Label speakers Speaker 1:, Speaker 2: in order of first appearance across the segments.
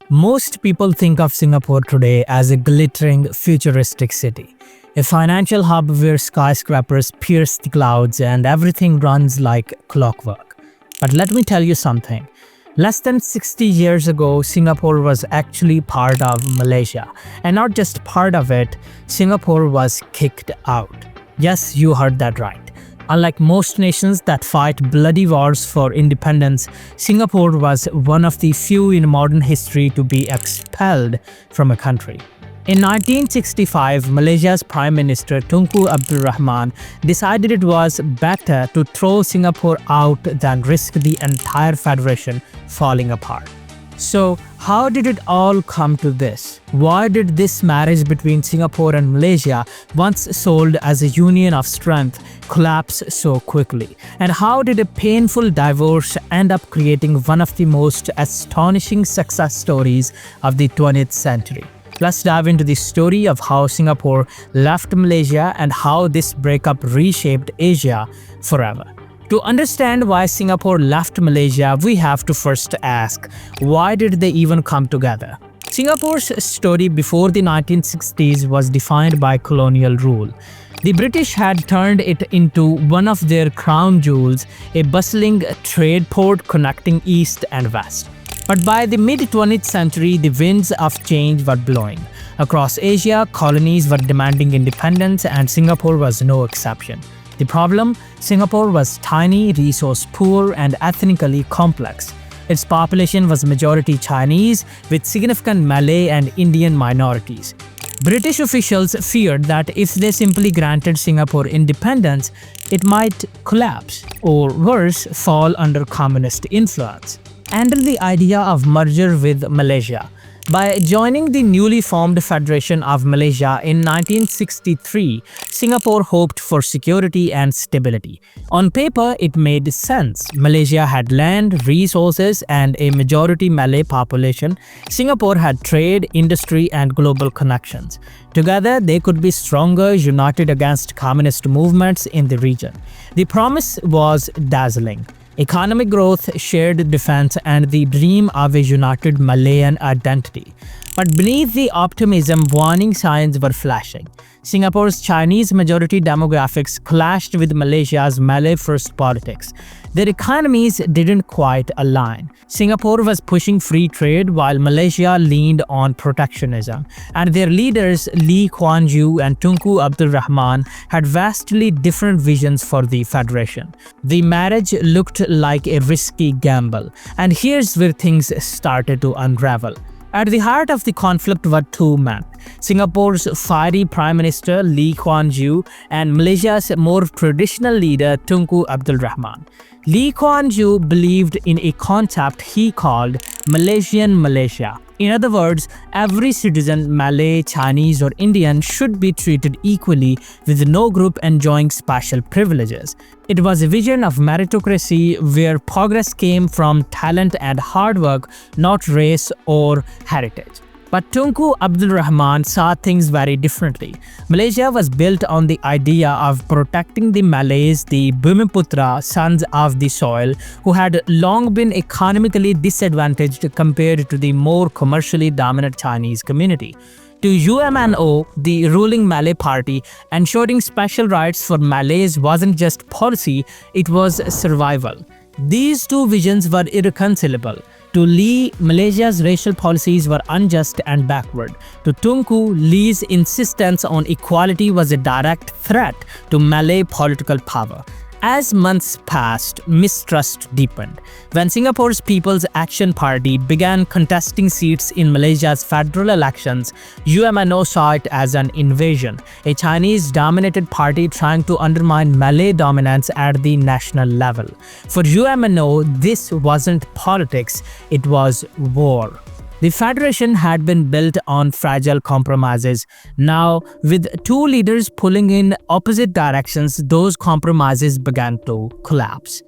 Speaker 1: Most people think of Singapore today as a glittering, futuristic city, a financial hub where skyscrapers pierce the clouds and everything runs like clockwork. But let me tell you something. Less than 60 years ago, Singapore was actually part of Malaysia. And not just part of it, Singapore was kicked out. Yes, you heard that right. Unlike most nations that fight bloody wars for independence, Singapore was one of the few in modern history to be expelled from a country. In 1965, Malaysia's Prime Minister Tunku Abdul Rahman decided it was better to throw Singapore out than risk the entire federation falling apart. So, how did it all come to this? Why did this marriage between Singapore and Malaysia, once sold as a union of strength, collapse so quickly? And how did a painful divorce end up creating one of the most astonishing success stories of the 20th century? Let's dive into the story of how Singapore left Malaysia and how this breakup reshaped Asia forever. To understand why Singapore left Malaysia, we have to first ask, why did they even come together? Singapore's story before the 1960s was defined by colonial rule. The British had turned it into one of their crown jewels, a bustling trade port connecting east and west. But by the mid-20th century, the winds of change were blowing. Across Asia, colonies were demanding independence, and Singapore was no exception. The problem? Singapore was tiny, resource-poor, and ethnically complex. Its population was majority Chinese, with significant Malay and Indian minorities. British officials feared that if they simply granted Singapore independence, it might collapse, or worse, fall under communist influence. Enter the idea of merger with Malaysia. By joining the newly formed Federation of Malaysia in 1963, Singapore hoped for security and stability. On paper, it made sense. Malaysia had land, resources, and a majority Malay population. Singapore had trade, industry, and global connections. Together, they could be stronger, united against communist movements in the region. The promise was dazzling. Economic growth, shared defense, and the dream of a united Malayan identity. But beneath the optimism, warning signs were flashing. Singapore's Chinese majority demographics clashed with Malaysia's Malay-first politics. Their economies didn't quite align. Singapore was pushing free trade while Malaysia leaned on protectionism, and their leaders Lee Kuan Yew and Tunku Abdul Rahman had vastly different visions for the federation. The marriage looked like a risky gamble, and here's where things started to unravel. At the heart of the conflict were two men, Singapore's fiery Prime Minister Lee Kuan Yew and Malaysia's more traditional leader Tunku Abdul Rahman. Lee Kuan Yew believed in a concept he called Malaysian Malaysia. In other words, every citizen, Malay, Chinese, or Indian, should be treated equally, with no group enjoying special privileges. It was a vision of meritocracy where progress came from talent and hard work, not race or heritage. But Tunku Abdul Rahman saw things very differently. Malaysia was built on the idea of protecting the Malays, the Bumiputra, sons of the soil, who had long been economically disadvantaged compared to the more commercially dominant Chinese community. To UMNO, the ruling Malay party, ensuring special rights for Malays wasn't just policy, it was survival. These two visions were irreconcilable. To Lee, Malaysia's racial policies were unjust and backward. To Tunku, Lee's insistence on equality was a direct threat to Malay political power. As months passed, mistrust deepened. When Singapore's People's Action Party began contesting seats in Malaysia's federal elections, UMNO saw it as an invasion, a Chinese-dominated party trying to undermine Malay dominance at the national level. For UMNO, this wasn't politics, it was war. The federation had been built on fragile compromises. Now, with two leaders pulling in opposite directions, those compromises began to collapse.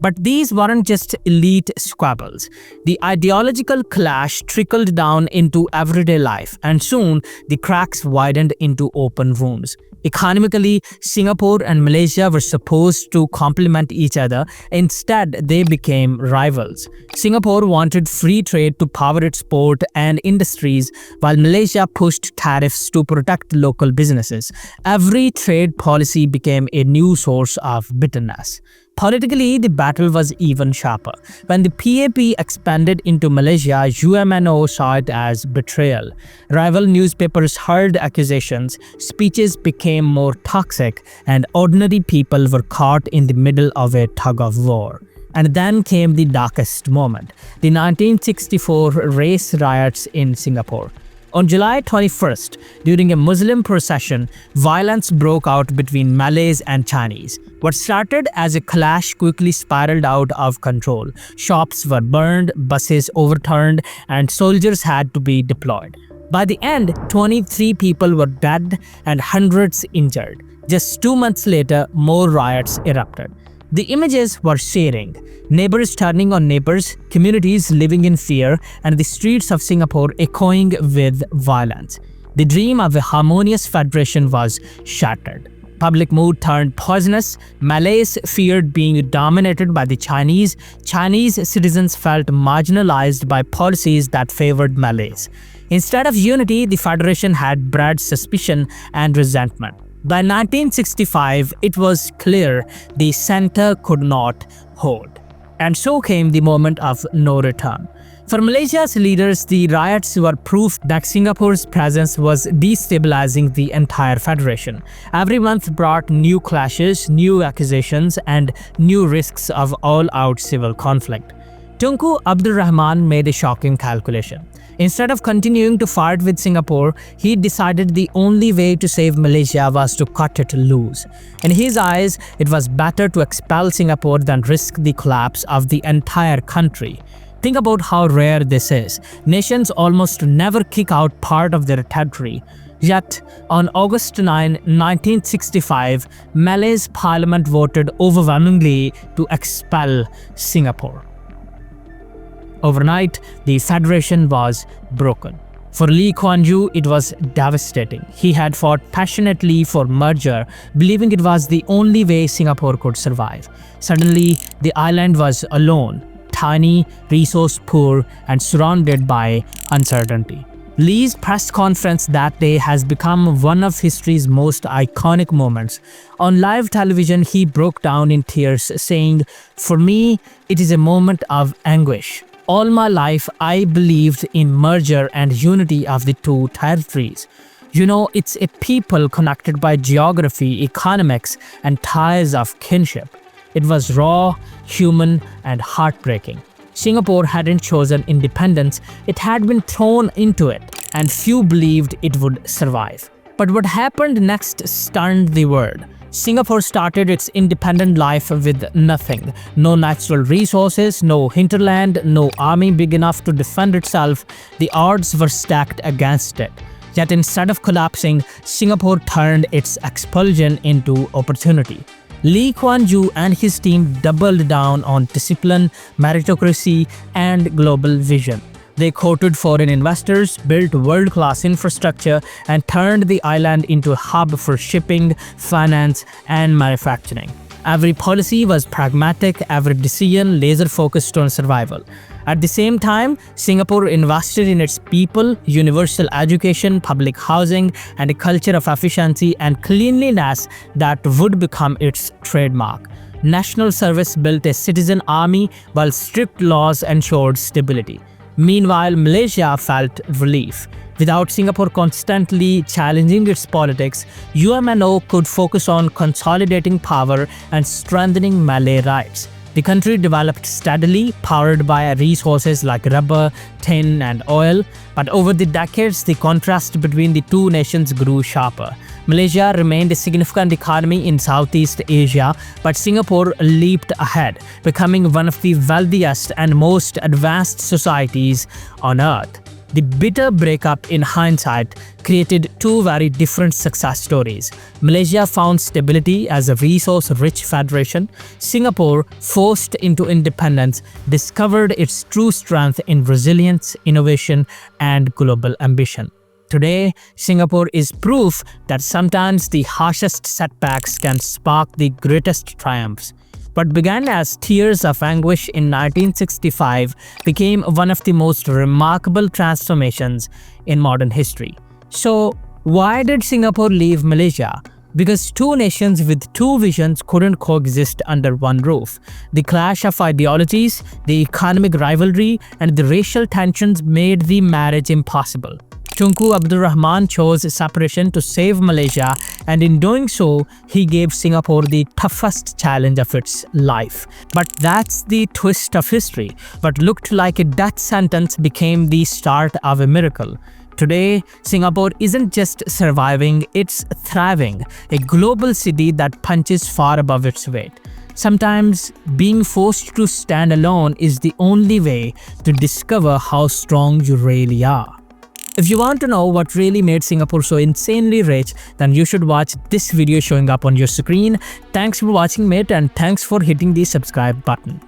Speaker 1: But these weren't just elite squabbles. The ideological clash trickled down into everyday life, and soon the cracks widened into open wounds. Economically, Singapore and Malaysia were supposed to complement each other. Instead, they became rivals. Singapore wanted free trade to power its port and industries, while Malaysia pushed tariffs to protect local businesses. Every trade policy became a new source of bitterness. Politically, the battle was even sharper. When the PAP expanded into Malaysia, UMNO saw it as betrayal. Rival newspapers heard accusations, speeches became more toxic, and ordinary people were caught in the middle of a tug of war. And then came the darkest moment, the 1964 race riots in Singapore. On July 21st, during a Muslim procession, violence broke out between Malays and Chinese. What started as a clash quickly spiraled out of control. Shops were burned, buses overturned, and soldiers had to be deployed. By the end, 23 people were dead and hundreds injured. Just 2 months later, more riots erupted. The images were searing. Neighbors turning on neighbors, communities living in fear, and the streets of Singapore echoing with violence. The dream of a harmonious federation was shattered. Public mood turned poisonous. Malays feared being dominated by the Chinese. Chinese citizens felt marginalized by policies that favored Malays. Instead of unity, the federation had bred suspicion and resentment. By 1965, it was clear the center could not hold. And so came the moment of no return. For Malaysia's leaders, the riots were proof that Singapore's presence was destabilizing the entire federation. Every month brought new clashes, new accusations, and new risks of all-out civil conflict. Tunku Abdul Rahman made a shocking calculation. Instead of continuing to fight with Singapore, he decided the only way to save Malaysia was to cut it loose. In his eyes, it was better to expel Singapore than risk the collapse of the entire country. Think about how rare this is. Nations almost never kick out part of their territory. Yet, on August 9, 1965, Malay's parliament voted overwhelmingly to expel Singapore. Overnight, the federation was broken. For Lee Kuan Yew, it was devastating. He had fought passionately for merger, believing it was the only way Singapore could survive. Suddenly, the island was alone, tiny, resource-poor, and surrounded by uncertainty. Lee's press conference that day has become one of history's most iconic moments. On live television, he broke down in tears, saying, "For me, it is a moment of anguish. All my life, I believed in merger and unity of the two territories. You know, it's a people connected by geography, economics, and ties of kinship. It was raw, human, and heartbreaking. Singapore hadn't chosen independence, it had been thrown into it, and few believed it would survive." But what happened next stunned the world. Singapore started its independent life with nothing. No natural resources, no hinterland, no army big enough to defend itself. The odds were stacked against it. Yet instead of collapsing, Singapore turned its expulsion into opportunity. Lee Kuan Yew and his team doubled down on discipline, meritocracy, and global vision. They courted foreign investors, built world-class infrastructure, and turned the island into a hub for shipping, finance, and manufacturing. Every policy was pragmatic, every decision laser-focused on survival. At the same time, Singapore invested in its people, universal education, public housing, and a culture of efficiency and cleanliness that would become its trademark. National Service built a citizen army, while strict laws ensured stability. Meanwhile, Malaysia felt relief. Without Singapore constantly challenging its politics, UMNO could focus on consolidating power and strengthening Malay rights. The country developed steadily, powered by resources like rubber, tin, and oil. But over the decades, the contrast between the two nations grew sharper. Malaysia remained a significant economy in Southeast Asia, but Singapore leaped ahead, becoming one of the wealthiest and most advanced societies on earth. The bitter breakup, in hindsight, created two very different success stories. Malaysia found stability as a resource-rich federation. Singapore, forced into independence, discovered its true strength in resilience, innovation, and global ambition. Today, Singapore is proof that sometimes the harshest setbacks can spark the greatest triumphs. What began as tears of anguish in 1965 became one of the most remarkable transformations in modern history. So, why did Singapore leave Malaysia? Because two nations with two visions couldn't coexist under one roof. The clash of ideologies, the economic rivalry, and the racial tensions made the marriage impossible. Tunku Abdul Rahman chose separation to save Malaysia, and in doing so, he gave Singapore the toughest challenge of its life. But that's the twist of history. What looked like a death sentence became the start of a miracle. Today, Singapore isn't just surviving, it's thriving, a global city that punches far above its weight. Sometimes, being forced to stand alone is the only way to discover how strong you really are. If you want to know what really made Singapore so insanely rich, then you should watch this video showing up on your screen. Thanks for watching, mate, and thanks for hitting the subscribe button.